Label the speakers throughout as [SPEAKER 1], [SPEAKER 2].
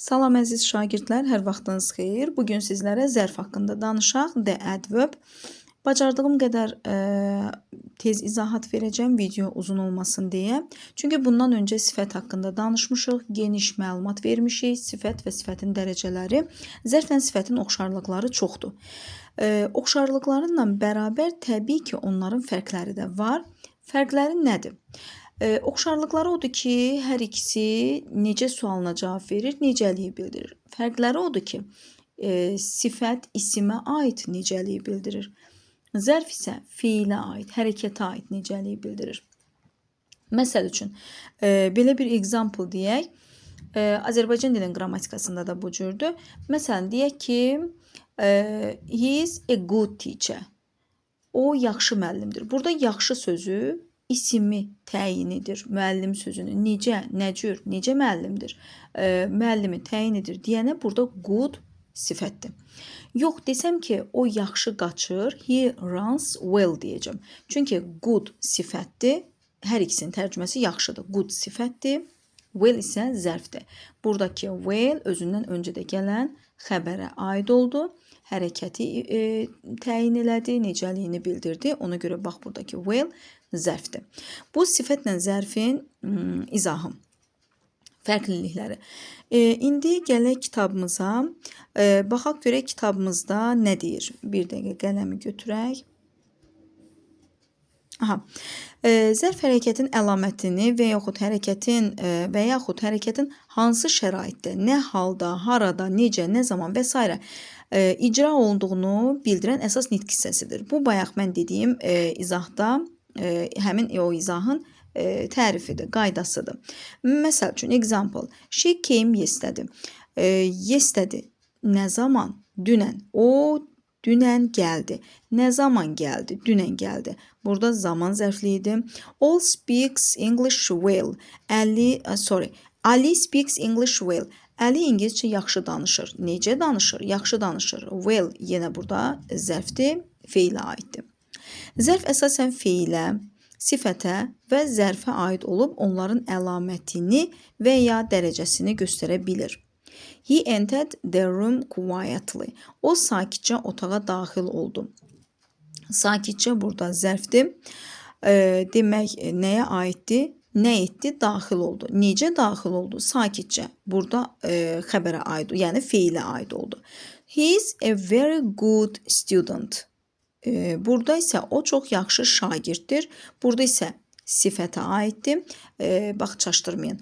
[SPEAKER 1] Salam əziz şagirdlər, hər vaxtınız xeyir. Bugün sizlərə zərf haqqında danışaq. The adverb. Bacardığım qədər tez izahat verəcəm, video uzun olmasın deyə. Çünki bundan öncə sifət haqqında danışmışıq, geniş məlumat vermişik. Sifət və sifətin dərəcələri, zərflə sifətin oxşarlıqları çoxdur. Oxşarlıqlarla bərabər təbii ki, onların fərqləri də var. Fərqləri nədir? Oxşarlıqları odur ki, hər ikisi necə sualına cavab verir, necəliyi bildirir. Fərqləri odur ki, sifət isimə aid necəliyi bildirir. Zərf isə fiilə aid, hərəkətə aid necəliyi bildirir. Məsəl üçün, belə bir example deyək. Azərbaycan dilinin qrammatikasında da bu cürdür. Məsələn, deyək ki, he is a good teacher. O, yaxşı müəllimdir. Burada yaxşı sözü ismi təyinidir, müəllim sözünü. Necə, nə cür, necə müəllimdir, müəllimi təyinidir deyənə burada good sifətdir. Yox, desəm ki, o yaxşı qaçır, he runs well deyəcəm. Çünki good sifətdir, hər ikisinin tərcüməsi yaxşıdır. Good sifətdir, well isə zərfdir. Buradakı well özündən öncədə gələn xəbərə aid oldu. Hərəkəti təyin elədi, necəliyini bildirdi. Ona görə bax, buradakı well zərfdir. Bu sifətlə zərfin izahı, fərqlilikləri. İndi gələk kitabımıza. Baxaq görək kitabımızda nə deyir? Bir dəqiqə qələmi götürək. Zərf hərəkətin əlamətini və yaxud hərəkətin hansı şəraitdə, nə halda, harada, necə, nə zaman və s. icra olduğunu bildirən əsas nitq hissəsidir. Bu, bayaq mən dediyim izahda həmin o izahın tərifidir, qaydasıdır. Məsəl üçün, example, she came yesterday. Yesterday, nə zaman? Dünən. O, dünən gəldi. Nə zaman gəldi? Dünən gəldi. Burada zaman zərfliyidir. All speaks English well. Ali speaks English well. Əli İngiliscə yaxşı danışır. Necə danışır? Yaxşı danışır. Well yenə burada zərfdir, feilə aiddir. Zərf əsasən feilə, sifətə və zərfə aid olub onların əlamətini və ya dərəcəsini göstərə bilir. He entered the room quietly. O sakitcə otağa daxil oldu. Sakitcə burada zərfdir. Demək, nəyə aiddir? Nə etdi? Daxil oldu. Necə daxil oldu? Sakitcə. Burada xəbərə aid, yəni feilə aid oldu. He is a very good student. Burada isə o çox yaxşı şagirddir. Burada isə sifətə aiddir. Bax, çaşdırmayın.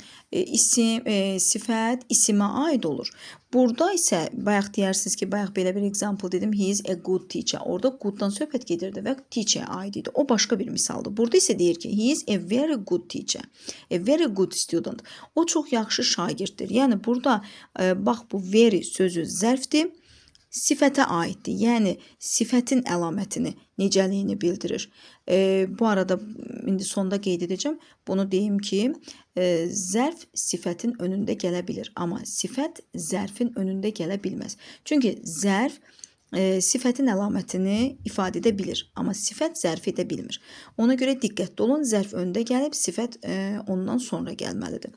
[SPEAKER 1] Sifət isimə aid olur. Burada isə, bayaq deyirsiniz ki, bayaq belə bir example dedim. He is a good teacher. Orada gooddan söhbət gedirdi və teacher'ə aid idi. O başqa bir misaldır. Burada isə deyir ki, he is a very good teacher. A very good student. O çox yaxşı şagirddir. Yəni, burada, bax, bu very sözü zərfdir. Sifətə aiddir, yəni sifətin əlamətini, necəliyini bildirir. Bu arada indi sonda qeyd edəcəm. Bunu deyim ki, zərf sifətin önündə gələ bilir, amma sifət zərfin önündə gələ bilməz. Çünki zərf sifətin əlamətini ifadə edə bilir, amma sifət zərfi edə bilmir. Ona görə diqqətli olun, zərf öndə gəlib, sifət ondan sonra gəlməlidir.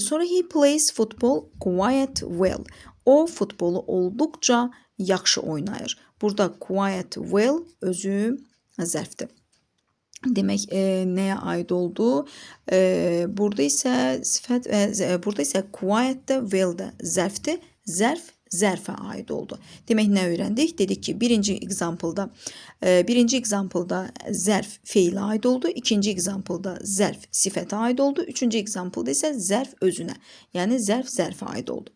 [SPEAKER 1] Sonra he plays football quite well. O, futbolu olduqca yaxşı oynayır. Burada quiet well özü zərfdir. Demək, nəyə aid oldu? Burada isə sifət, burada isə quiet də, well də zərfdir. Zərf zərfə aid oldu. Demək, nə öyrəndik? Dedik ki, birinci example-da zərf feilə aid oldu. İkinci example-da zərf sifətə aid oldu. Üçüncü example-da isə zərf özünə, yəni zərf zərfə aid oldu.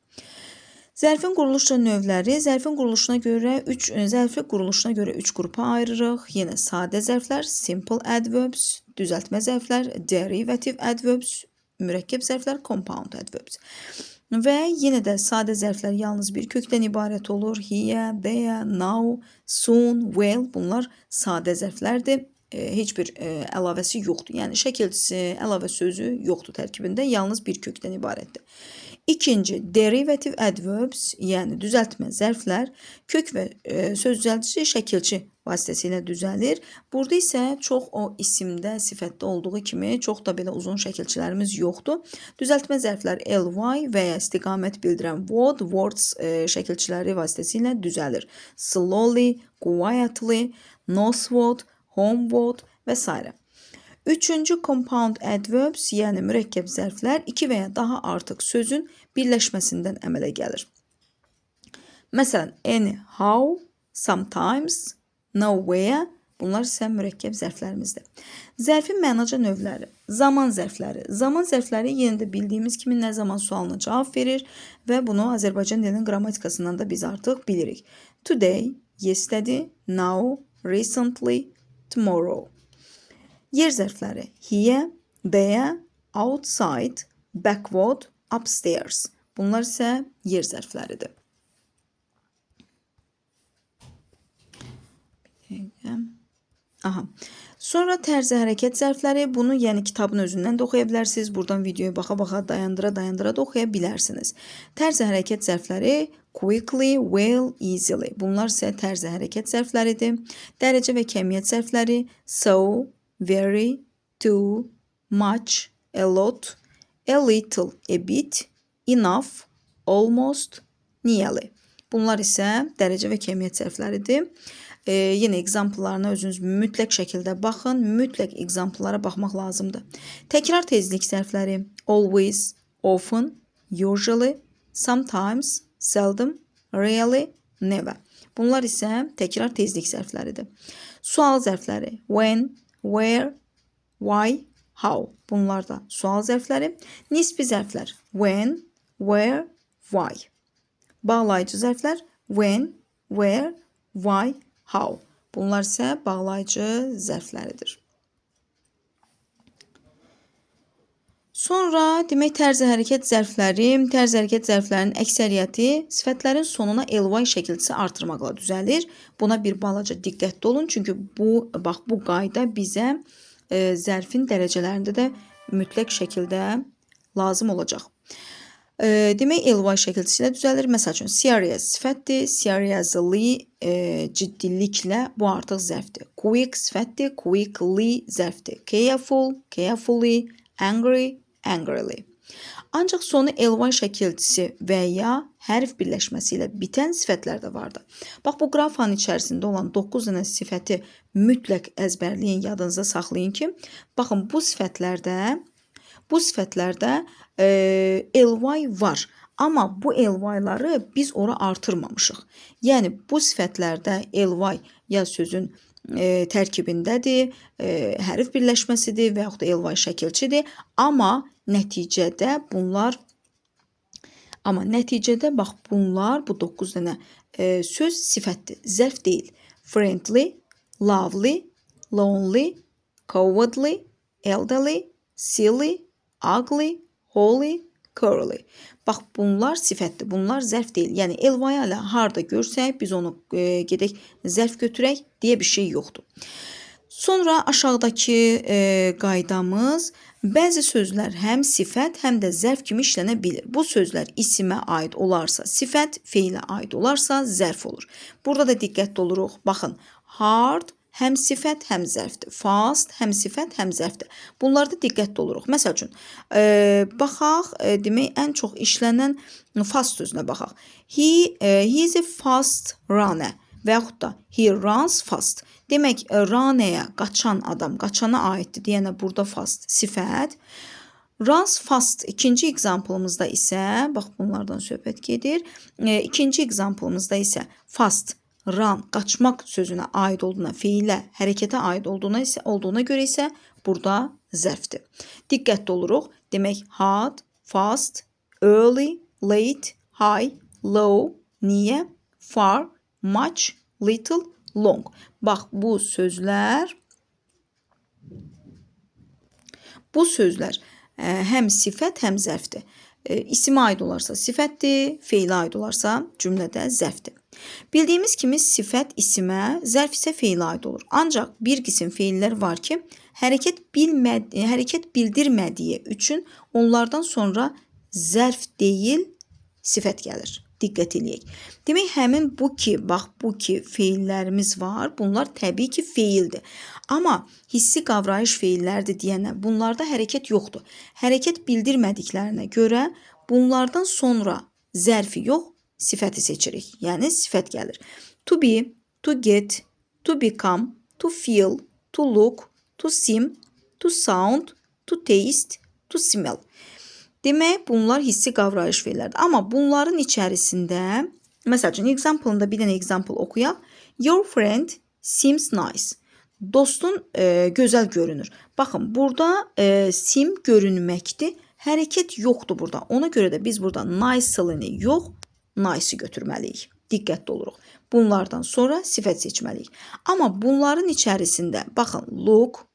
[SPEAKER 1] Zərfin quruluşca növləri, zərfin quruluşuna görə üç qrupa ayırırıq. Yenə sadə zərflər, simple adverbs, düzəltmə zərflər, derivative adverbs, mürəkkəb zərflər, compound adverbs. Və yenə də sadə zərflər yalnız bir kökdən ibarət olur. Here, there, now, soon, well, bunlar sadə zərflərdir. Heç bir əlavəsi yoxdur. Yəni, şəkilçisi, əlavə sözü yoxdur tərkibində, yalnız bir kökdən ibarətdir. İkinci, derivative adverbs, yəni düzəltmə zərflər kök və söz düzəltici şəkilçi vasitəsilə düzəlir. Burada isə çox o isimdə, sifətdə olduğu kimi çox da belə uzun şəkilçilərimiz yoxdur. Düzəltmə zərflər ly və ya istiqamət bildirən would, words şəkilçiləri vasitəsilə düzəlir. Slowly, quietly, northward, homeward və s. Üçüncü, compound adverbs, yəni mürəkkəb zərflər iki və ya daha artıq sözün birləşməsindən əmələ gəlir. Məsələn, anyhow, sometimes, nowhere, bunlar isə mürəkkəb zərflərimizdir. Zərfin mənaca növləri, zaman zərfləri. Zaman zərfləri yenə də bildiyimiz kimi nə zaman sualına cavab verir və bunu Azərbaycan dilinin qrammatikasından da biz artıq bilirik. Today, yesterday, now, recently, tomorrow. Yer zərfləri here, there, outside, backward, upstairs. Bunlar isə yer zərfləridir. Aha. Sonra tərzi hərəkət zərfləri, bunu yəni kitabın özündən də oxuya bilərsiniz. Buradan videoya baxa-baxa, dayandıra-dayandıra da oxuya bilərsiniz. Tərzi hərəkət zərfləri quickly, well, easily. Bunlar isə tərzi hərəkət zərfləridir. Dərəcə və kəmiyyət zərfləri so, very, too, much, a lot, a little, a bit, enough, almost, nearly. Bunlar isə dərəcə və kəmiyyət zərfləridir. Yenə examplelarına özünüz mütləq şəkildə baxın. Mütləq examplelara baxmaq lazımdır. Təkrar tezlik zərfləri always, often, usually, sometimes, seldom, rarely, never. Bunlar isə təkrar tezlik zərfləridir. Sual zərfləri when, where, why, how. Bunlar da sual zərfləri. Nisbi zərflər when, where, why. Bağlayıcı zərflər when, where, why, how. Bunlar isə bağlayıcı zərfləridir. Sonra demək tərzi hərəkət zərfləri, tərzi hərəkət zərflərinin əksəriyyəti sifətlərin sonuna ly şəkilçisi artırmaqla düzəlir. Buna bir balaca diqqətli olun, çünki bu qayda bizə zərfin dərəcələrində də mütləq şəkildə lazım olacaq. Demək ly şəkilçisi ilə düzəlir. Məsəl üçün serious sifətdir, seriously ciddiliklə, bu artıq zərfdir. Quick sifətdir, quickly zərfdir. Careful, carefully, angry, angrily. Ancaq sonu ly şəkilçisi və ya hərf birləşməsi ilə bitən sifətlər də vardır. Bax, bu qrafanın içərisində olan 9 dənə sifəti mütləq əzbərləyin, yadınızda saxlayın ki, baxın, bu sifətlərdə ly var. Amma bu ly-ları biz ora artırmamışıq. Yəni, bu sifətlərdə ly ya sözün tərkibindədir, hərf birləşməsidir və yaxud da ly şəkilçidir. Amma nəticədə bax, bunlar bu 9 dənə söz sifətdir, zərf deyil. Friendly, lovely, lonely, cowardly, elderly, silly, ugly, holy, curly. Bax, bunlar sifətdir, bunlar zərf deyil. Yəni, ly ilə harda görsək, biz onu gedək zərf götürək deyə bir şey yoxdur. Sonra aşağıdakı qaydamız, bəzi sözlər həm sifət, həm də zərf kimi işlənə bilir. Bu sözlər isimə aid olarsa sifət, feilə aid olarsa zərf olur. Burada da diqqətli oluruq. Baxın, hard həm sifət, həm zərfdir. Fast həm sifət, həm zərfdir. Bunlarda diqqətli oluruq. Məsəl üçün, baxaq, demək, ən çox işlənən fast sözünə baxaq. He is a fast runner və yaxud da he runs fast. Demək, runner'yə qaçan adam, qaçana aiddir. Deyənə burada fast sifət. Runs fast ikinci example'ımızda isə, bax, bunlardan söhbət gedir. İkinci example'ımızda isə fast, run, qaçmaq sözünə aid olduğuna, feilə, hərəkətə aid olduğuna görə isə burada zərfdir. Diqqətli oluruq. Demək, hard, fast, early, late, high, low, near, far, much, little, long. Bax, bu sözlər həm sifət, həm zərfdir. İsimə aid olarsa sifətdir, feilə aid olarsa cümlədə zərfdir. Bildiyimiz kimi sifət isimə, zərf isə feilə aid olur. Ancaq bir qism feillər var ki, hərəkət bildirmədiyi üçün onlardan sonra zərf deyil, sifət gəlir. Diqqət eləyək. Demək, həmin bu ki, bax bu ki feillərimiz var. Bunlar təbii ki feildir. Amma hissi qavrayış feillərdir deyənə bunlarda hərəkət yoxdur. Hərəkət bildirmədiklərinə görə bunlardan sonra zərfi yox, sifəti seçirik. Yəni sifət gəlir. To be, to get, to become, to feel, to look, to seem, to sound, to taste, to smell. Demək, bunlar hissi qavrayış feillərdir. Amma bunların içərisində, məsəl üçün, example-ında bir dənə example oxuyaq. Your friend seems nice. Dostun gözəl görünür. Baxın, burada seem görünməkdir. Hərəkət yoxdur burada. Ona görə də biz burada nice-ını yox, nice-ı götürməliyik. Diqqətli oluruq. Bunlardan sonra sifət seçməliyik. Amma bunların içərisində, baxın, look,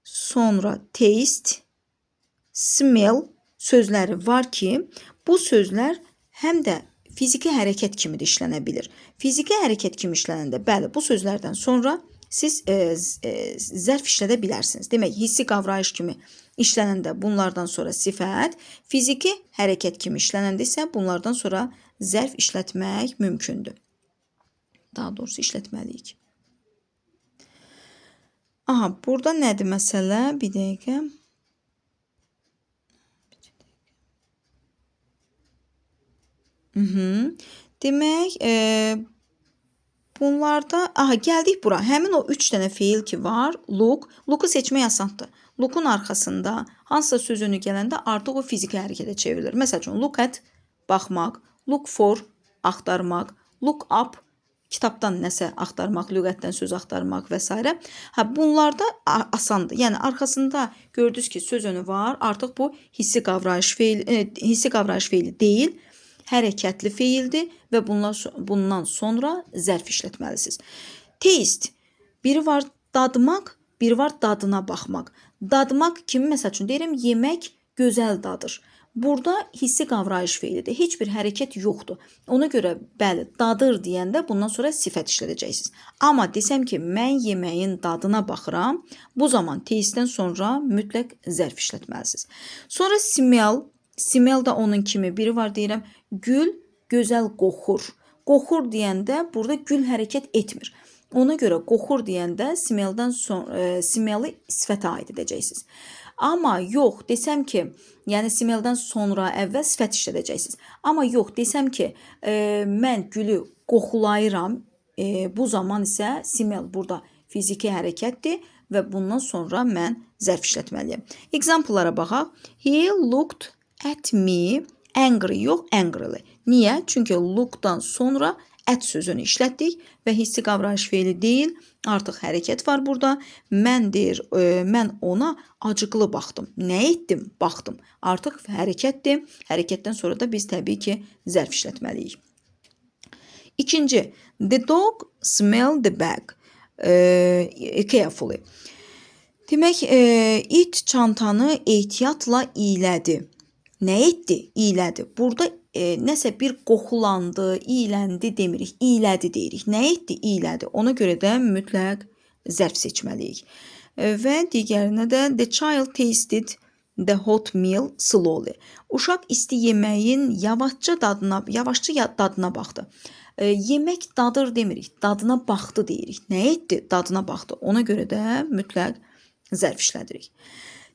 [SPEAKER 1] sonra taste, smell sözləri var ki, bu sözlər həm də fiziki hərəkət kimi də işlənə bilir. Fiziki hərəkət kimi işlənəndə, bəli, bu sözlərdən sonra siz zərf işlədə bilərsiniz. Demək, hissi qavrayış kimi işlənəndə bunlardan sonra sifət, fiziki hərəkət kimi işlənəndə isə bunlardan sonra zərf işlətmək mümkündür. Daha doğrusu işlətməliyik. Aha, burada nədir məsələ? Bir dəqiqə. Demək, bunlarda, gəldik bura. Həmin o 3 dənə feil ki var, look. Look'u seçmək asandır. Look'un arxasında hansısa söz önü gələndə artıq o fiziki hərəkətə çevrilir. Məsəl üçün, look at, baxmaq, look for, axtarmaq, look up, kitabdan nəsə axtarmaq, lüğətdən söz axtarmaq və s. Bunlarda asandır. Yəni, arxasında gördünüz ki, söz önü var. Artıq bu hissi qavrayış feili deyil, hərəkətli feildir və bundan sonra zərf işlətməlisiniz. Taste, biri var dadmaq, biri var dadına baxmaq. Dadmaq kimi, məsəl üçün, deyirəm, yemək gözəl dadır. Burada hissi qavrayış feilidir. Heç bir hərəkət yoxdur. Ona görə, bəli, dadır deyəndə bundan sonra sifət işlədəcəksiniz. Amma desəm ki, mən yeməyin dadına baxıram, bu zaman taste'dən sonra mütləq zərf işlətməlisiniz. Sonra smell, smell da onun kimi biri var deyirəm, gül gözəl qoxur. Qoxur deyəndə burada gül hərəkət etmir. Ona görə qoxur deyəndə smelldən sonra smelli sifətə aid edəcəksiniz. Amma yox, desəm ki, yəni smelldən sonra əvvəl sifət işlədəcəksiniz. Amma yox, desəm ki, mən gülü qoxulayıram, bu zaman isə smell burada fiziki hərəkətdir və bundan sonra mən zərf işlətməliyəm. Example-lara baxaq. He looked at me, angry yox, angrily. Niyə? Çünki look'dan sonra at sözünü işlətdik və hissi qavrayış feili deyil, artıq hərəkət var burada. Mən deyir, mən ona acıqlı baxdım. Nə etdim? Baxdım. Artıq hərəkətdir. Hərəkətdən sonra da biz təbii ki, zərf işlətməliyik. İkinci, the dog smelled the bag carefully. Demək, it çantanı ehtiyatla iylədi. Nə etdi? İylədi. Burada nəsə bir qoxulandı, iyləndi demirik, iylədi deyirik. Nə etdi? İylədi. Ona görə də mütləq zərf seçməliyik. Və digərinə də the child tasted the hot meal slowly. Uşaq isti yeməyin yavaşca dadına baxdı. Yemək dadır demirik, dadına baxdı deyirik. Nə etdi? Dadına baxdı. Ona görə də mütləq zərf işlədirik.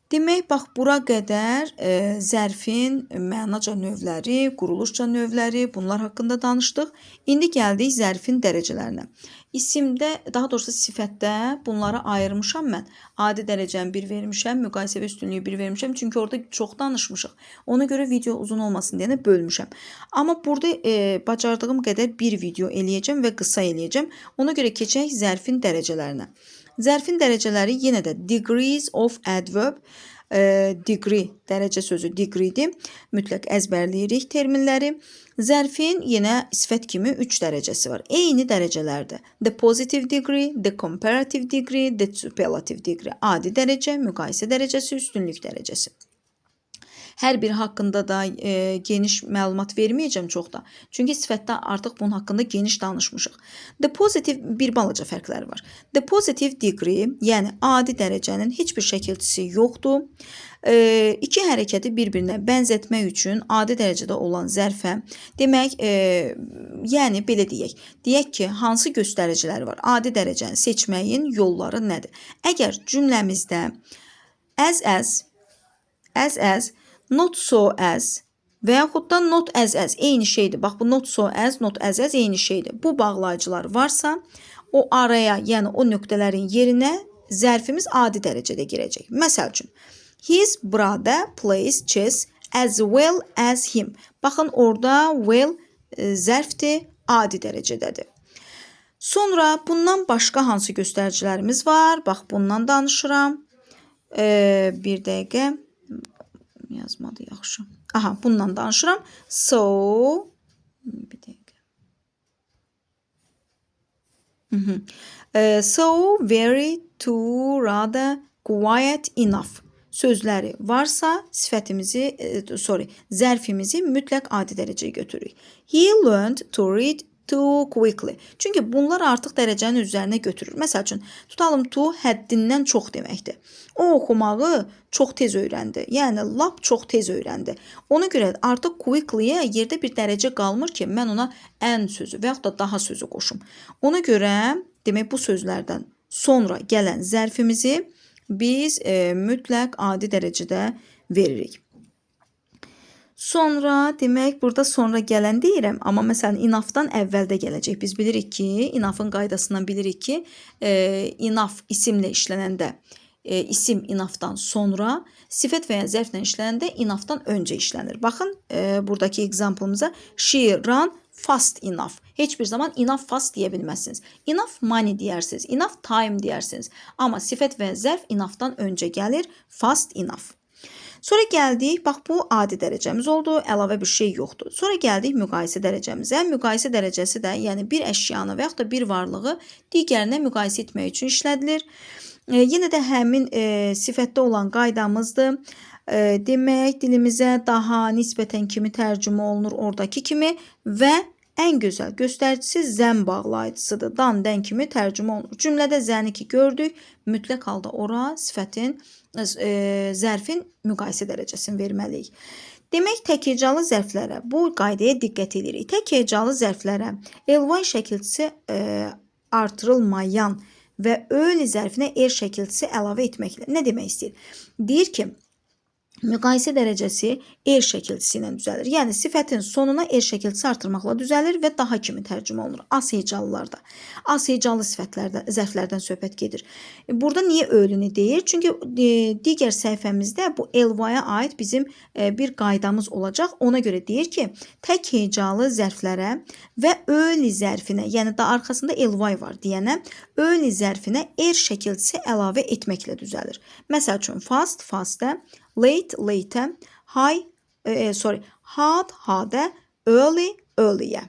[SPEAKER 1] Demək, bax, bura qədər zərfin mənaca növləri, quruluşca növləri, bunlar haqqında danışdıq. İndi gəldik zərfin dərəcələrinə. İsimdə, daha doğrusu sifətdə bunları ayırmışam mən. Adi dərəcəni 1 vermişəm, müqayisəvi üstünlüyü 1 vermişəm. Çünki orada çox danışmışıq. Ona görə video uzun olmasın deyənə bölmüşəm. Amma burada bacardığım qədər bir video eləyəcəm və qısa eləyəcəm. Ona görə keçək zərfin dərəcələrinə. Zərfin dərəcələri yenə də degrees of adverb, degree, dərəcə sözü degreedir. Mütləq əzbərləyirik terminləri. Zərfin yenə sifət kimi 3 dərəcəsi var. Eyni dərəcələrdir. The positive degree, the comparative degree, the superlative degree. Adi dərəcə, müqayisə dərəcəsi, üstünlük dərəcəsi. Hər biri haqqında da geniş məlumat verməyəcəm çox da. Çünki sifətdə artıq bunun haqqında geniş danışmışıq. The positive bir balaca fərqləri var. The positive degree, yəni adi dərəcənin heç bir şəkilçisi yoxdur. İki hərəkəti bir-birinə bənzətmək üçün adi dərəcədə olan zərfə, demək, yəni belə deyək. Deyək ki, hansı göstəriciləri var? Adi dərəcəni seçməyin yolları nədir? Əgər cümləmizdə as, not so as və yaxud da not as eyni şeydir. Bax, bu not so as, not as eyni şeydir. Bu bağlayıcılar varsa, o araya, yəni o nöqtələrin yerinə zərfimiz adi dərəcədə girəcək. Məsəl üçün, his brother plays chess as well as him. Baxın, orada well zərfdir, adi dərəcədədir. Sonra bundan başqa hansı göstəricilərimiz var? Bax, bundan danışıram. Bir dəqiqə yazmadı yaxşı. Aha, bundan danışıram. So, bir dəqiqə. So, very, to, rather, quiet, enough sözləri varsa sifətimizi, zərfimizi mütləq adi dərəcəyə götürürük. He learned to read too quickly. Çünki bunlar artıq dərəcənin üzərinə götürür. Məsəl üçün, tutalım to həddindən çox deməkdir. O oxumağı çox tez öyrəndi. Yəni, lap çox tez öyrəndi. Ona görə artıq quickly-yə yerdə bir dərəcə qalmır ki, mən ona ən sözü və yaxud da daha sözü qoşum. Ona görə, demək, bu sözlərdən sonra gələn zərfimizi biz mütləq adi dərəcədə veririk. Sonra, demək, burada sonra gələn deyirəm, amma məsələn, enoughdan əvvəldə gələcək. Biz bilirik ki, enough'ın qaydasından bilirik ki, enough isimlə işlənəndə, isim enough'dan sonra, sifət və ya zərflə işlənəndə enough'dan öncə işlənir. Baxın, buradakı example-mıza she run fast enough. Heç bir zaman enough fast deyə bilməzsiniz. Enough money deyərsiniz, enough time deyərsiniz. Amma sifət və zərf enough'dan öncə gəlir, fast enough. Sonra gəldik, bax bu adi dərəcəmiz oldu, əlavə bir şey yoxdur. Sonra gəldik müqayisə dərəcəmizə. Müqayisə dərəcəsi də, yəni bir əşyanı və yaxud da bir varlığı digərinə müqayisə etmək üçün işlədilir. Yenə də həmin sifətdə olan qaydamızdır. Demək, dilimizə daha nisbətən kimi tərcümə olunur oradakı kimi və ən gözəl göstəricisi zən bağlayıcısıdır. Dan, dən kimi tərcümə olunur. Cümlədə zəni ki gördük, mütləq halda ora sifətin, zərfin müqayisə dərəcəsini verməliyik. Demək, təkhecalı zərflərə bu qaydaya diqqət edirik. Təkhecalı zərflərə ly şəkilçisi artırılmayan və öl zərfinə şəkilçisi əlavə etməklə. Nə demək istəyir? Deyir ki, müqayisə dərəcəsi şəkilçisi ilə düzəlir. Yəni, sifətin sonuna şəkilçisi artırmaqla düzəlir və daha kimi tərcümə olunur. Az hecalılarda, az hecalı zərflərdən söhbət gedir. Burada niyə ölünü deyir? Çünki digər səhifəmizdə bu ly-ya aid bizim bir qaydamız olacaq. Ona görə deyir ki, tək hecalı zərflərə və öl zərfinə, yəni da arxasında ly var deyənə, öl zərfinə şəkilçisi əlavə etməklə düzəlir. Məsəl üçün, fast, fastə, late, late, hard, hardə, early, early'yə.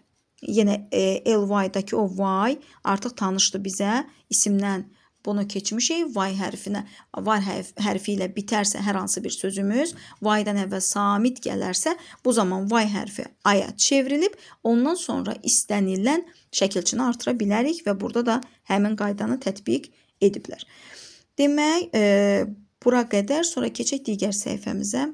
[SPEAKER 1] Yenə ly-daki o y artıq tanışdır bizə. İsimdən bunu keçmişik. Y hərfi ilə bitərsə hər hansı bir sözümüz, y-dan əvvəl samit gələrsə, bu zaman y hərfi aya çevrilib, ondan sonra istənilən şəkilçini artıra bilərik və burada da həmin qaydanı tətbiq ediblər. Demək, bura qədər, sonra keçək digər səhifəmizə.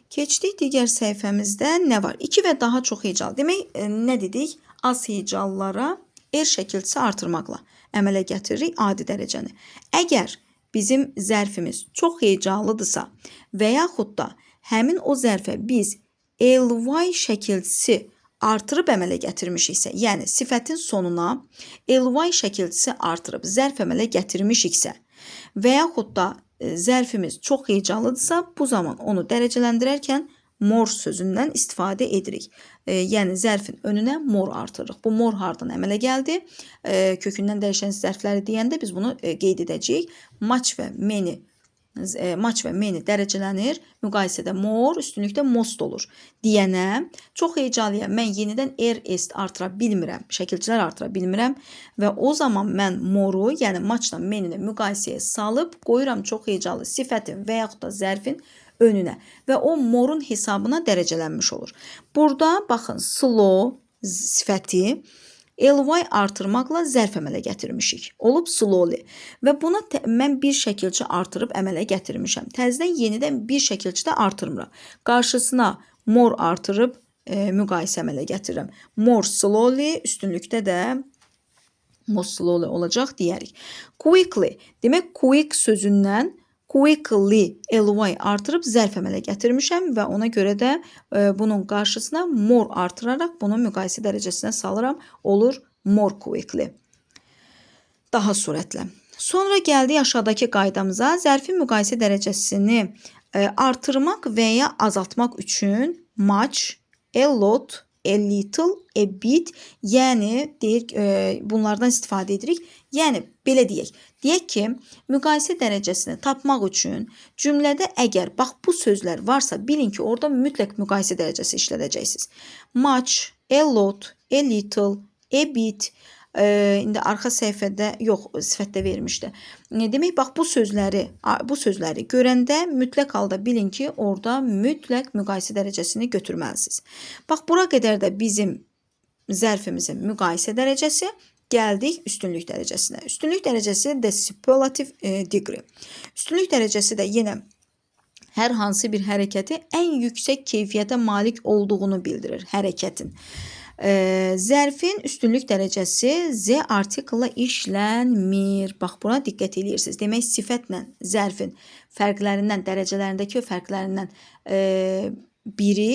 [SPEAKER 1] Keçdik digər səhifəmizdə nə var? 2 və daha çox hecalı. Demək, nə dedik? Az hecalılara şəkilçisi artırmaqla əmələ gətiririk adi dərəcəni. Əgər bizim zərfimiz çox hecalıdırsa və yaxud da həmin o zərfə biz ly şəkilçisi artırıb əmələ gətirmişiksə, yəni sifətin sonuna ly şəkilçisi artırıb zərf əmələ gətirmişiksə və yaxud da zərfimiz çox hecalıdırsa, bu zaman onu dərəcələndirərkən mor sözündən istifadə edirik. Yəni, zərfin önünə mor artırırıq. Bu mor hardan əmələ gəldi? Kökündən dəyişən zərfləri deyəndə biz bunu qeyd edəcəyik. Much və many match və many dərəcələnir. Müqayisədə more, üstünlükdə most olur. Deyənə çox heyecalıyam. Mən yenidən est artıra bilmirəm. Şəkilçilər artıra bilmirəm və o zaman mən more'u, yəni matchla many-ni müqayisəyə salıb qoyuram çox heyecalı sifətin və yaxud da zərfin önünə və o more'un hesabına dərəcələnmiş olur. Burada baxın slow sifəti ly artırmaqla zərf əmələ gətirmişik. Olub slowly. Və buna mən bir şəkilçi artırıb əmələ gətirmişəm. Təzədən yenidən bir şəkilçi də artırmıram. Qarşısına more artırıb müqayisə əmələ gətirirəm. More slowly, üstünlükdə də more slowly olacaq deyərik. Quickly, demək quick sözündən quickly ly artırıb zərf əmələ gətirmişəm və ona görə də bunun qarşısına more artıraraq bunu müqayisə dərəcəsinə salıram. Olur more quickly. Daha sürətlə. Sonra gəldik aşağıdakı qaydamıza. Zərfin müqayisə dərəcəsini artırmaq və ya azaltmaq üçün much, a lot, a little, a bit, yəni deyək, bunlardan istifadə edirik. Yəni belə deyək. Deyək ki, müqayisə dərəcəsini tapmaq üçün cümlədə əgər bax bu sözlər varsa, bilin ki, orada mütləq müqayisə dərəcəsi işlədəcəksiniz. Much, a lot, a little, a bit. İndi arxa səhifədə yox, sifətdə vermişdi. Demək, bax bu sözləri görəndə mütləq halda bilin ki, orada mütləq müqayisə dərəcəsini götürməlisiniz. Bax, bura qədər də bizim zərfimizin müqayisə dərəcəsi. Gəldik üstünlük dərəcəsinə. Üstünlük dərəcəsi də superlative degree. Üstünlük dərəcəsi də yenə hər hansı bir hərəkəti ən yüksək keyfiyyətə malik olduğunu bildirir hərəkətin. Zərfin üstünlük dərəcəsi z artiklla işlənmir. Bax, buna diqqət edirsiniz. Demək, sifətlə zərfin fərqlərindən, dərəcələrindəki fərqlərindən biri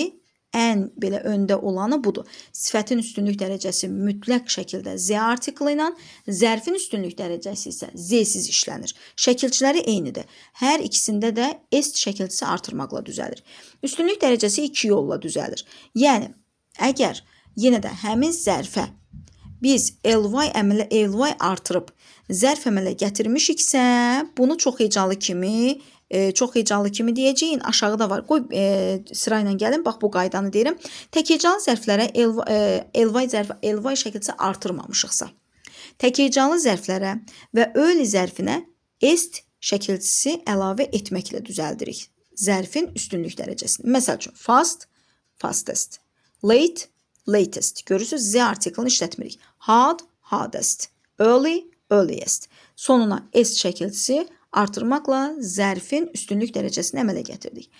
[SPEAKER 1] ən belə öndə olanı budur. Sifətin üstünlük dərəcəsi mütləq şəkildə z artiklı ilə, zərfin üstünlük dərəcəsi isə z-siz işlənir. Şəkilçiləri eynidir. Hər ikisində də est şəkilçisi artırmaqla düzəlir. Üstünlük dərəcəsi iki yolla düzəlir. Yəni, əgər yenə də həmin zərfə biz ly artırıb zərf əmələ gətirmişiksə, bunu çox heyecalı kimi deyəcəyin aşağıda var. Qoy sırayla gəlin. Bax bu qaydanı deyirəm. Tək heyecalı zərflərə ly şəkilçisi artırmamışıqsa, tək heyecalı zərflərə və öli zərfinə est şəkilçisi əlavə etməklə düzəldirik zərfin üstünlük dərəcəsini. Məsəl üçün fast, fastest, late, latest. Görürsünüz, z artiklini işlətmirik. Hard, hardest, early, earliest. Sonuna est şəkilçisi artırmaqla zərfin üstünlük dərəcəsini əmələ gətirdik.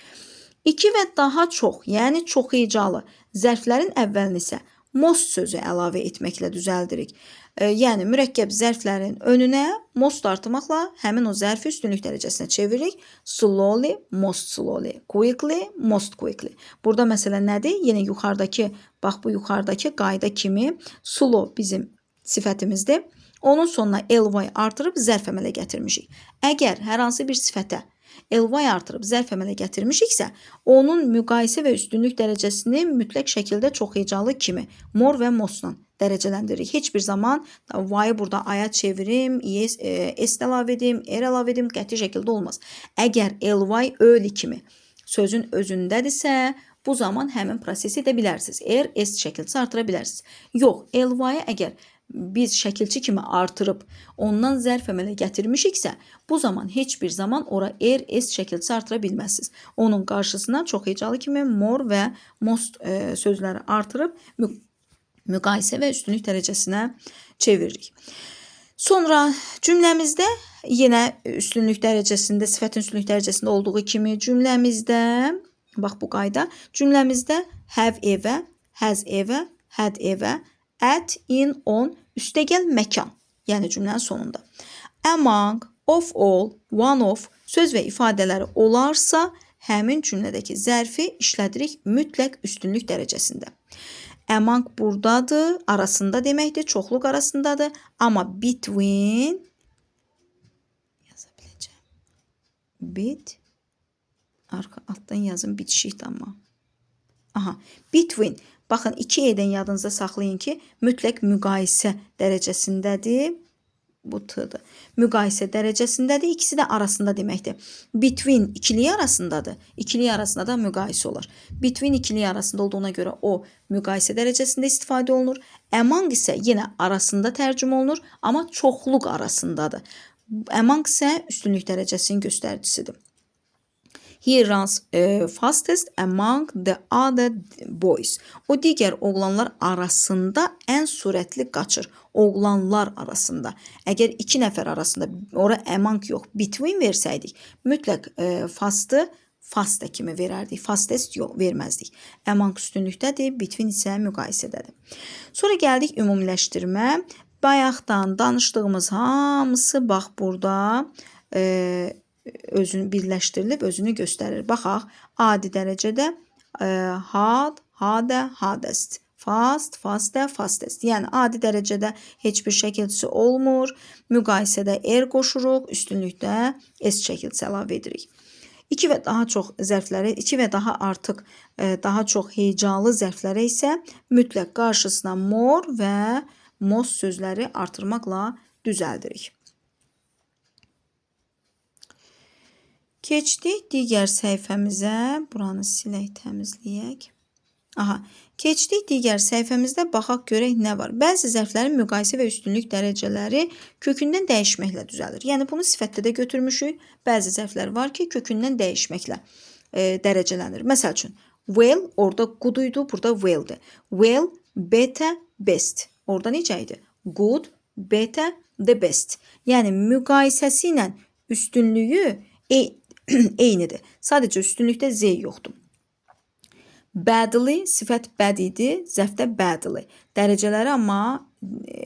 [SPEAKER 1] 2 və daha çox, yəni çox heyecalı zərflərin əvvəlini isə most sözü əlavə etməklə düzəldirik. Yəni mürəkkəb zərflərin önünə most artırmaqla həmin o zərfi üstünlük dərəcəsinə çeviririk. Slowly, most slowly, quickly, most quickly. Burada məsələ nədir? Yenə yuxarıdakı, bax bu yuxarıdakı qayda kimi slow bizim sifətimizdir. Onun sonuna ly artırıb zərf əmələ gətirmişik. Əgər hər hansı bir sifətə ly artırıb zərf əmələ gətirmişiksə, onun müqayisə və üstünlük dərəcəsini mütləq şəkildə çox heyecalı kimi more və mostla dərəcələndiririk. Heç bir zaman y-ı burada aya çevirim, est əlavə edim, əlavə edim, qəti şəkildə olmaz. Əgər ly öli kimi sözün özündədirsə, bu zaman həmin prosesi edə bilərsiniz. Est şəkilçisi artıra bilərsiniz. Yox, ly-ı əgər biz şəkilçi kimi artırıb ondan zərf əmələ gətirmişiksə, bu zaman heç bir zaman ora est şəkilçisi artıra bilməzsiniz. Onun qarşısına çox heyecalı kimi more və most sözləri artırıb müqayisə və üstünlük dərəcəsinə çeviririk. Sonra cümləmizdə yenə üstünlük dərəcəsində, sifətin üstünlük dərəcəsində olduğu kimi cümləmizdə, bax bu qayda, cümləmizdə have evə, has evə, had evə, at, in, on, üstəgəl məkan, yəni cümlənin sonunda. Among, of all, one of söz və ifadələri olarsa, həmin cümlədəki zərfi işlədirik mütləq üstünlük dərəcəsində. Among buradadır, arasında deməkdir, çoxluq arasındadır. Amma between, yaza biləcəm, bit, altdan yazın bitişikdir amma. Aha, between. Baxın, 2 edən yadınızda saxlayın ki, mütləq müqayisə dərəcəsindədir. bu T-dır. Müqayisə dərəcəsindədir. İkisi də arasında deməkdir. Between ikiliyi arasındadır. İkiliyi arasında da müqayisə olar. Between ikiliyi arasında olduğuna görə o müqayisə dərəcəsində istifadə olunur. Among isə yenə arasında tərcümə olunur, amma çoxluq arasındadır. Among isə üstünlük dərəcəsinin göstəricisidir. He runs fastest among the other boys. O digər oğlanlar arasında ən sürətli qaçır. Oğlanlar arasında. Əgər iki nəfər arasında, ora among yox, between versəydik, mütləq fastı faster kimi verərdik. Fastest yox, verməzdik. Among üstünlükdədir, between isə müqayisədədir. Sonra gəldik ümumiləşdirmə. Bayaqdan danışdığımız hamısı bax burada özünü birləşdirilib özünü göstərir. Baxaq, adi dərəcədə had, hadə, hardest, fast, faster, fastest. Yəni adi dərəcədə heç bir şəkilçisi olmur. Müqayisədə er qoşuruq, üstünlükdə s şəkilçisi əlavə edirik. 2 və daha çox zərflərə, 2 və daha artıq daha çox hecalı zərflərə isə mütləq qarşısına more və most sözləri artırmaqla düzəldirik. Keçdik digər səhifəmizə. Buranı silək, təmizləyək. Aha, keçdik digər səhifəmizdə. Baxaq görək nə var. Bəzi zərflərin müqayisə və üstünlük dərəcələri kökündən dəyişməklə düzəlir. Yəni bunu sifətdə də götürmüşük. Bəzi zərflər var ki, kökündən dəyişməklə dərəcələnir. Məsəl üçün, well orada good idi, burada well-dir. Well, better, best. Orada necə idi? Good, better, the best. Yəni müqayisəsi ilə üstünlüyü eynidir. Sadəcə üstünlükdə z yoxdur. Badly, sifət bad idi, zərfdə badly. Dərəcələri amma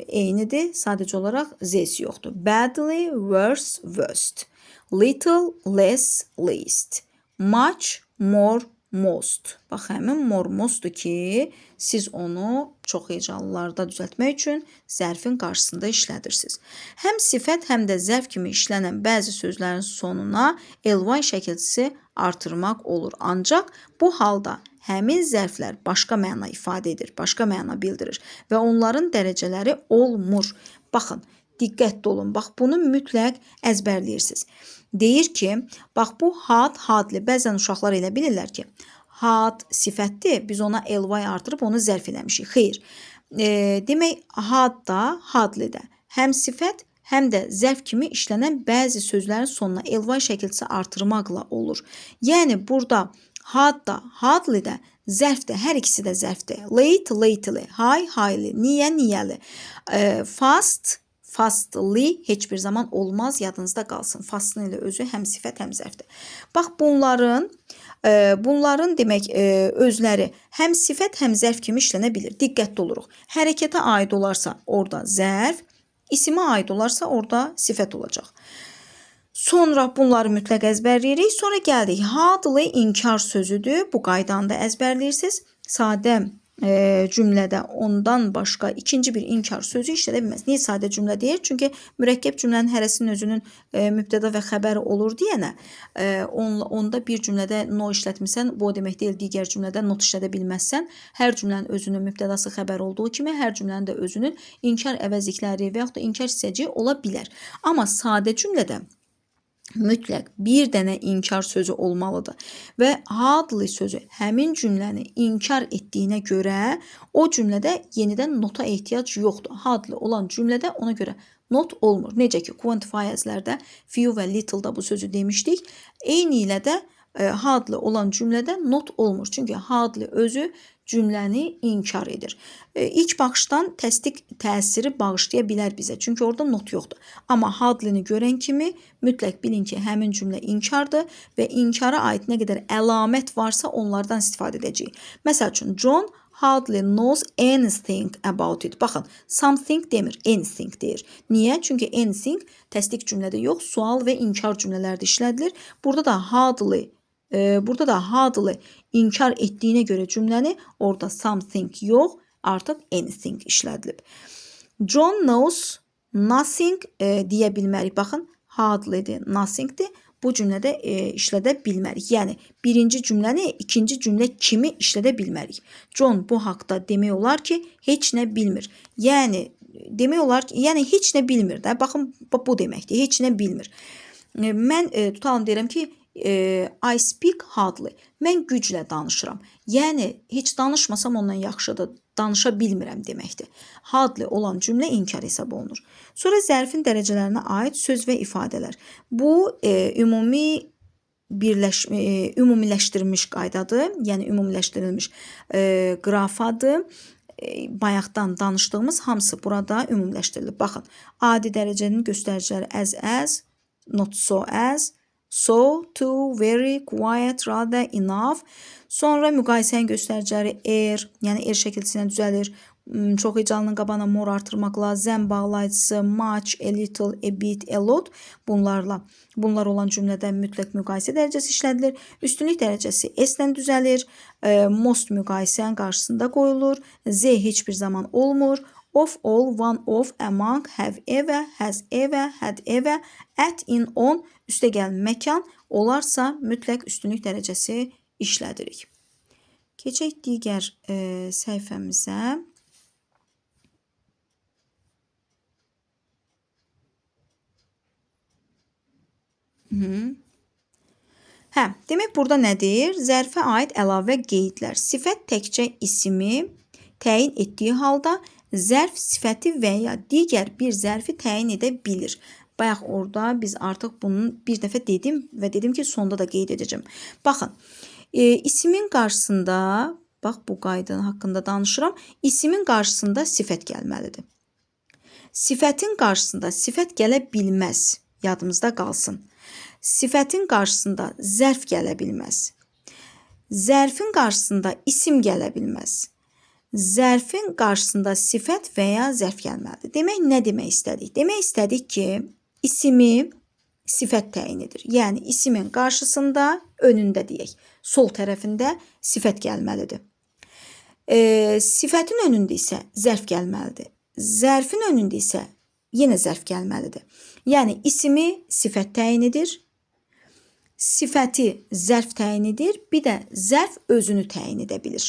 [SPEAKER 1] eynidir, sadəcə olaraq z-si yoxdur. Badly, worse, worst. Little, less, least. Much, more, most. Bax, həmin more, mostdur ki, siz onu çox hecalılarda düzəltmək üçün zərfin qarşısında işlədirsiniz. Həm sifət, həm də zərf kimi işlənən bəzi sözlərin sonuna ly şəkilçisi artırmaq olur. Ancaq bu halda həmin zərflər başqa məna ifadə edir, başqa məna bildirir və onların dərəcələri olmur. Baxın, diqqətli olun. Bax, bunu mütləq əzbərləyirsiniz. Deyir ki, bax bu had, hadli. Bəzən uşaqlar elə bilirlər ki, had sifətdir, biz ona ly artırıb onu zərf eləmişik. Xeyr. Demək, had da, hadlidə. Həm sifət, həm də zərf kimi işlənən bəzi sözlərin sonuna ly şəkilçisi artırmaqla olur. Yəni, burada had da, hadlidə, zərf də, hər ikisi də zərfdir. Late, lately, high, highly, niyə, niyəli. Fast, fastly heç bir zaman olmaz, yadınızda qalsın. Fastın ilə özü həm sifət, həm zərfdir. Bax, bunların demək özləri həm sifət, həm zərf kimi işlənə bilir. Diqqətli oluruq. Hərəkətə aid olarsa orada zərf, isimə aid olarsa orada sifət olacaq. Sonra bunları mütləq əzbərləyirik. Sonra gəldik. Hardly inkar sözüdür. Bu qaydanı da əzbərləyirsiniz. Sadə cümlədə ondan başqa ikinci bir inkar sözü işlədə bilməz. Niyə sadə cümlə deyir? Çünki mürəkkəb cümlənin hərəsinin özünün mübtəda və xəbəri olur deyənə, onda bir cümlədə no işlətmirsən, bu o demək deyil, digər cümlədə not işlədə bilməzsən. Hər cümlənin özünün mübtədası xəbər olduğu kimi, hər cümlənin də özünün inkar əvəzlikləri və yaxud da inkar hissəciyi ola bilər. Amma sadə cümlədə mütləq bir dənə inkar sözü olmalıdır və hardly sözü həmin cümləni inkar etdiyinə görə o cümlədə yenidən nota ehtiyac yoxdur. Hardly olan cümlədə ona görə not olmur. Necə ki, quantifierslərdə few və little da bu sözü demişdik. Eyni ilə də hardly olan cümlədə not olmur. Çünki hardly özü cümləni inkar edir. İlk baxışdan təsdiq təsiri bağışlaya bilər bizə. Çünki orada not yoxdur. Amma hardly-ni görən kimi mütləq bilin ki, həmin cümlə inkardır və inkara aid nə qədər əlamət varsa onlardan istifadə edəcəyik. Məsəl üçün, John hardly knows anything about it. Baxın, something demir, anything deyir. Niyə? Çünki anything təsdiq cümlədə yox, sual və inkar cümlələrdə işlədilir. Burada da hardly inkar etdiyinə görə cümləni orada something yox, artıq anything işlədilib. John knows nothing deyə bilmərik. Baxın, hardly'dir, nothing'dir. Bu cümlədə işlədə bilmərik. Yəni, birinci cümləni ikinci cümlə kimi işlədə bilmərik. John bu haqda demək olar ki, heç nə bilmir. Yəni, demək olar ki, yəni heç nə bilmir də. Baxın, bu deməkdir, heç nə bilmir. Mən tutalım deyirəm ki, I speak hardly. Mən güclə danışıram. Yəni heç danışmasam ondan yaxşıdır. Danışa bilmirəm deməkdir. Hardly olan cümlə inkar hesab olunur. Sonra zərfin dərəcələrinə aid söz və ifadələr. Bu ümumiləşdirilmiş qaydadır. Yəni ümumiləşdirilmiş qrafadır. Bayaqdan danışdığımız hamısı burada ümumiləşdirilir. Baxın, adi dərəcənin göstəriciləri as, not so as, so, to, very, quite, rather, enough. Sonra müqayisənin göstəriciləri yəni şəkilçisinə düzəlir. Çox hecanın qabağına more artırmaqla, zəm bağlayıcısı, much, a little, a bit, a lot bunlar olan cümlədə mütləq müqayisə dərəcəsi işlədilir. Üstünlük dərəcəsi s-lə düzəlir. Most müqayisənin qarşısında qoyulur. Z heç bir zaman olmur. Of, all, one of, among, have ever, has ever, had ever, at, in, on, üstəgəl məkan olarsa mütləq üstünlük dərəcəsi işlədirik. Keçək digər səhifəmizə. Demək burada nədir? Zərfə aid əlavə qeydlər. Sifət təkcə ismi təyin etdiyi halda zərf sifəti və ya digər bir zərfi təyin edə bilir. Bayaq orada biz artıq bunu bir dəfə dedim və dedim ki, sonda da qeyd edəcəm. Baxın, ismin qarşısında, bax bu qaydanın haqqında danışıram, ismin qarşısında sifət gəlməlidir. Sifətin qarşısında sifət gələ bilməz, yadımızda qalsın. Sifətin qarşısında zərf gələ bilməz. Zərfin qarşısında isim gələ bilməz. Zərfin qarşısında sifət və ya zərf gəlməlidir. Demək, nə demək istədik? Demək istədik ki, ismi sifət təyin edir. Yəni, ismin qarşısında, önündə deyək, sol tərəfində sifət gəlməlidir. Sifətin önündə isə zərf gəlməlidir. Zərfin önündə isə yenə zərf gəlməlidir. Yəni, ismi sifət təyin edir, sifəti zərf təyin edir, bir də zərf özünü təyin edə bilir.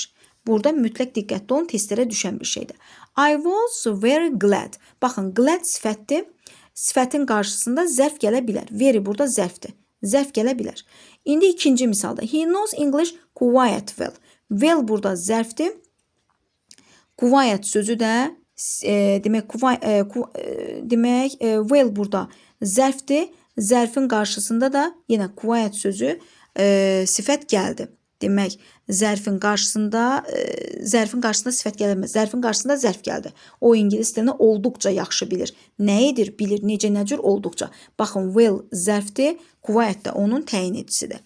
[SPEAKER 1] Burada mütləq diqqətli olun, testlərə düşən bir şeydir. I was very glad. Baxın, glad sifətdir. Sifətin qarşısında zərf gələ bilər. Very burada zərfdir. Zərf gələ bilər. İndi ikinci misalda. He knows English quite well. Well burada zərfdir. Quite sözü də demək well burada zərfdir. Zərfin qarşısında da yenə quiet sözü sifət gəldi. Demək, zərfin qarşısında sifət gəlməz. Zərfin qarşısında zərf gəldi. O ingilis dilini olduqca yaxşı bilir. Nə edir? Bilir. Necə, nə cür? Olduqca. Baxın, well zərfdir, quiet də onun təyin edicisidir.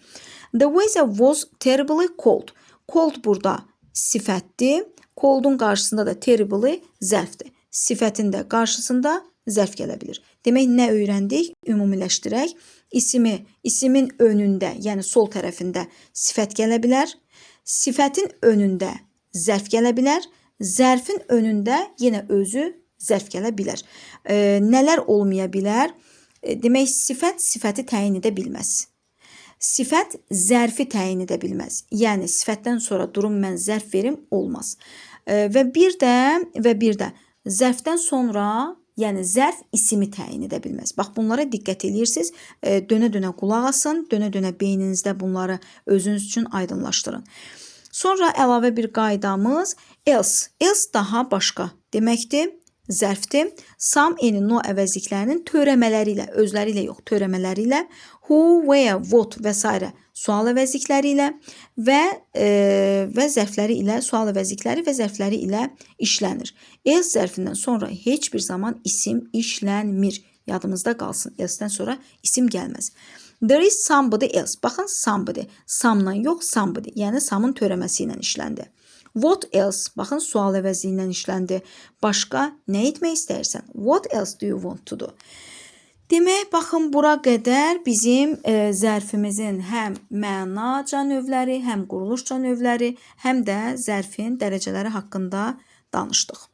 [SPEAKER 1] The weather was terribly cold. Cold burada sifətdir. Cold'un qarşısında da terribly zərfdir. Sifətin də qarşısında zərf gələ bilir. Demək, nə öyrəndik? Ümumiləşdirək. İsimin önündə, yəni sol tərəfində sifət gələ bilər. Sifətin önündə zərf gələ bilər. Zərfin önündə yenə özü zərf gələ bilər. Nələr olmaya bilər? Demək, sifəti təyin edə bilməz. Sifət zərfi təyin edə bilməz. Yəni, sifətdən sonra durum mən zərf verim, olmaz. Və bir də zərfdən sonra, yəni zərf isimi təyin edə bilməz. Bax, bunlara diqqət edirsiniz. Dönə-dönə qulaq asın, dönə-dönə beyninizdə bunları özünüz üçün aydınlaşdırın. Sonra əlavə bir qaydamız else. Else daha başqa deməkdir, zərfdir. Some, no əvəzliklərinin törəmələri ilə, özləri ilə yox, törəmələri ilə, who, where, what və s. sual əvəzlikləri ilə və zərfləri ilə, sual əvəzlikləri və zərfləri ilə işlənir. Else zərfindən sonra heç bir zaman isim işlənmir. Yadımızda qalsın, else'dən sonra isim gəlməz. There is somebody else. Baxın, somebody. Some'la yox, somebody. Yəni, some'ın törəməsi ilə işləndi. What else? Baxın, sual əvəzliyi ilə işləndi. Başqa nə etmək istəyirsən? What else do you want to do? Demək, baxın, bura qədər bizim zərfimizin həm mənaca növləri, həm quruluşca növləri, həm də zərfin dərəcələri haqqında danışdıq.